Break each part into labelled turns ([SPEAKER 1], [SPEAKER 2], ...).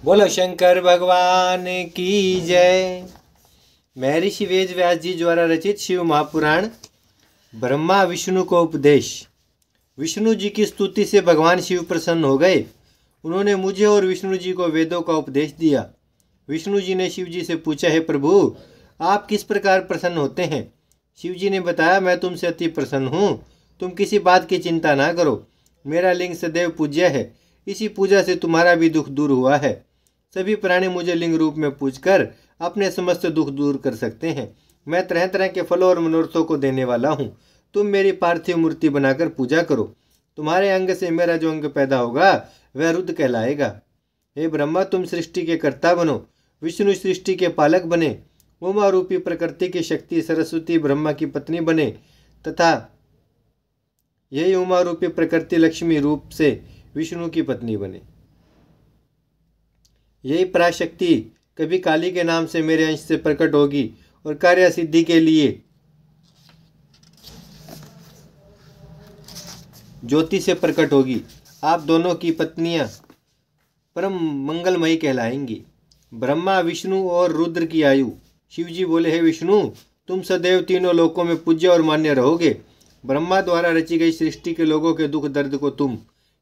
[SPEAKER 1] बोलो शंकर भगवान की जय। महर्षि वेद व्यास जी द्वारा रचित शिव महापुराण। ब्रह्मा विष्णु को उपदेश। विष्णु जी की स्तुति से भगवान शिव प्रसन्न हो गए। उन्होंने मुझे और विष्णु जी को वेदों का उपदेश दिया। विष्णु जी ने शिव जी से पूछा, है प्रभु, आप किस प्रकार प्रसन्न होते हैं? शिव जी ने बताया, मैं तुमसे अति प्रसन्न हूँ। तुम किसी बात की चिंता ना करो। मेरा लिंग सदैव पूज्य है। इसी पूजा से तुम्हारा भी दुख दूर हुआ है। सभी प्राणी मुझे लिंग रूप में पूजकर अपने समस्त दुख दूर कर सकते हैं। मैं तरह तरह के फलों और मनोरथों को देने वाला हूँ। तुम मेरी पार्थिव मूर्ति बनाकर पूजा करो। तुम्हारे अंग से मेरा जो अंग पैदा होगा वह रुद्र कहलाएगा। हे ब्रह्मा, तुम सृष्टि के कर्ता बनो। विष्णु सृष्टि के पालक बने। उमा रूपी प्रकृति की शक्ति सरस्वती ब्रह्मा की पत्नी बने तथा यही उमा रूपी प्रकृति लक्ष्मी रूप से विष्णु की पत्नी बने। यही पराशक्ति कभी काली के नाम से मेरे अंश से प्रकट होगी और कार्य सिद्धि के लिए ज्योति से प्रकट होगी। आप दोनों की पत्नियां परम मंगलमयी कहलाएंगी। ब्रह्मा, विष्णु और रुद्र की आयु। शिव जी बोले, हे विष्णु, तुम सदैव तीनों लोकों में पूज्य और मान्य रहोगे। ब्रह्मा द्वारा रची गई सृष्टि के लोगों के दुख दर्द को तुम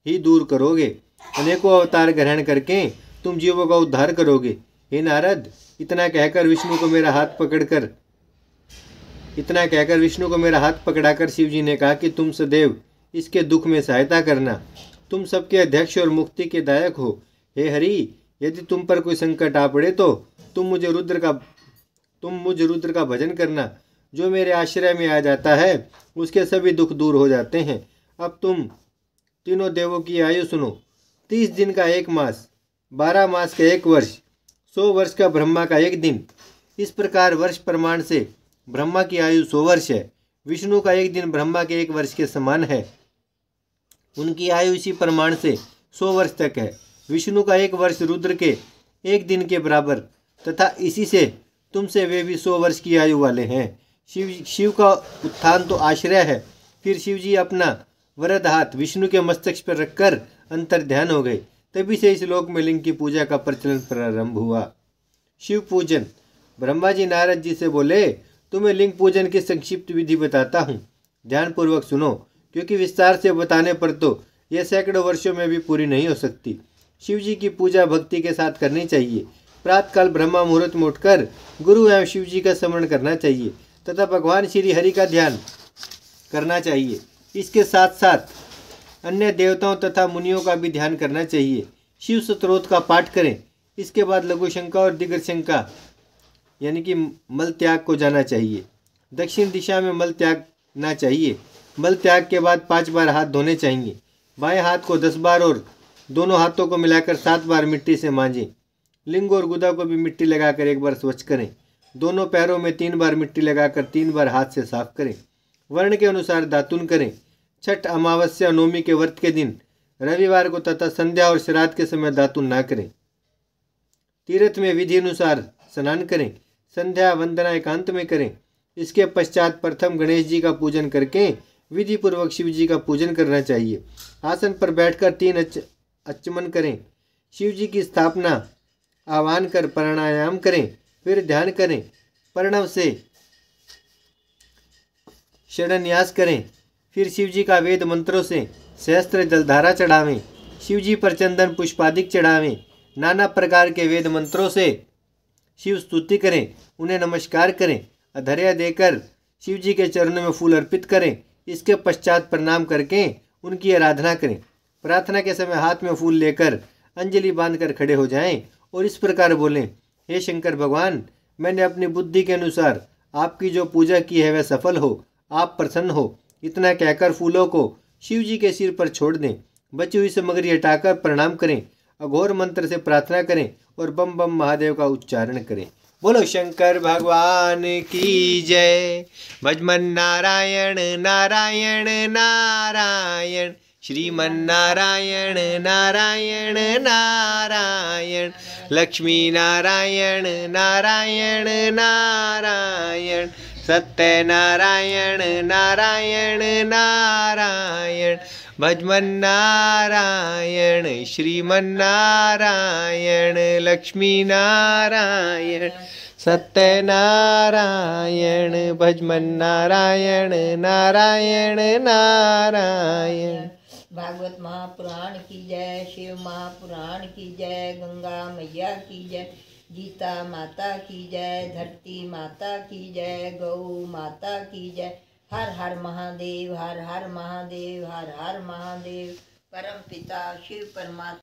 [SPEAKER 1] ही दूर करोगे। अनेकों अवतार ग्रहण करके तुम जीवों का उद्धार करोगे। हे नारद, इतना कहकर विष्णु को मेरा हाथ पकड़ाकर शिव जी ने कहा कि तुम सदैव इसके दुख में सहायता करना। तुम सबके अध्यक्ष और मुक्ति के दायक हो। हे हरि, यदि तुम पर कोई संकट आ पड़े तो तुम मुझ रुद्र का भजन करना। जो मेरे आश्रय में आ जाता है उसके सभी दुख दूर हो जाते हैं। अब तुम तीनों देवों की आयु सुनो। 30 दिन का 1 मास, 12 मास का 1 वर्ष, 100 वर्ष का ब्रह्मा का 1 दिन। इस प्रकार वर्ष प्रमाण से ब्रह्मा की आयु 100 वर्ष है। विष्णु का 1 दिन ब्रह्मा के 1 वर्ष के समान है। उनकी आयु इसी प्रमाण से 100 वर्ष तक है। विष्णु का 1 वर्ष रुद्र के 1 दिन के बराबर तथा इसी से तुमसे वे भी 100 वर्ष की आयु वाले हैं। शिव का उत्थान तो आश्रय है। फिर शिव जी अपना वरद हाथ विष्णु के मस्तक पर रखकर अंतर ध्यान हो गए। तभी से इस लोक में लिंग की पूजा का प्रचलन प्रारंभ हुआ। शिव पूजन। ब्रह्मा जी नारद जी से बोले, तुम्हें लिंग पूजन की संक्षिप्त विधि बताता हूँ, ध्यानपूर्वक सुनो, क्योंकि विस्तार से बताने पर तो यह सैकड़ों वर्षों में भी पूरी नहीं हो सकती। शिव जी की पूजा भक्ति के साथ करनी चाहिए। प्रातःकाल ब्रह्मा मुहूर्त में उठकर गुरु एवं शिव जी का स्मरण करना चाहिए तथा भगवान श्री हरि का ध्यान करना चाहिए। इसके साथ साथ अन्य देवताओं तथा मुनियों का भी ध्यान करना चाहिए। शिव स्तोत्र का पाठ करें। इसके बाद लघु शंका और दीर्घ शंका यानी कि मल त्याग को जाना चाहिए। दक्षिण दिशा में मल त्यागना चाहिए। मल त्याग के बाद 5 बार हाथ धोने चाहिए। बाएं हाथ को 10 बार और दोनों हाथों को मिलाकर 7 बार मिट्टी से मांजें। लिंग और गुदा को भी मिट्टी लगाकर 1 बार स्वच्छ करें। दोनों पैरों में 3 बार मिट्टी लगाकर 3 बार हाथ से साफ करें। वर्ण के अनुसार दातुन करें। छठ, अमावस्या, नवमी के व्रत के दिन, रविवार को तथा संध्या और श्राद्ध के समय दातुन ना करें। तीर्थ में विधि अनुसार स्नान करें। संध्या वंदना एकांत में करें। इसके पश्चात प्रथम गणेश जी का पूजन करके विधि पूर्वक शिव जी का पूजन करना चाहिए। आसन पर बैठकर 3 अचमन करें। शिव जी की स्थापना आह्वान कर प्राणायाम करें। फिर ध्यान करें। प्रणव से षडन्यास करें। फिर शिव जी का वेद मंत्रों से सहस्त्र जलधारा चढ़ावें। शिव जी पर चंदन पुष्पादिक चढ़ावें। नाना प्रकार के वेद मंत्रों से शिव स्तुति करें। उन्हें नमस्कार करें। अधर्या देकर शिव जी के चरणों में फूल अर्पित करें। इसके पश्चात प्रणाम करके उनकी आराधना करें। प्रार्थना के समय हाथ में फूल लेकर अंजलि बांधकर खड़े हो जाएं और इस प्रकार बोलें, हे शंकर भगवान, मैंने अपनी बुद्धि के अनुसार आपकी जो पूजा की है वह सफल हो, आप प्रसन्न हो। इतना कहकर फूलों को शिव जी के सिर पर छोड़ दें। बची हुई सामग्री हटाकर प्रणाम करें। अघोर मंत्र से प्रार्थना करें और बम बम महादेव का उच्चारण करें। बोलो शंकर भगवान की जय। भजमन नारायण नारायण नारायण, श्रीमन नारायण नारायण नारायण, लक्ष्मी नारायण नारायण नारायण, सत्यनारायण नारायण नारायण भजमन नारायण श्रीमन्नारायण लक्ष्मी नारायण सत्यनारायण भजमन नारायण नारायण नारायण।
[SPEAKER 2] भागवत महापुराण की जय, शिव महापुराण की जय, गंगा मैया की जय, गीता माता की जय, धरती माता की जय, गौ माता की जय। हर हर महादेव, हर हर महादेव, हर हर महादेव। परम पिता शिव परमात्मा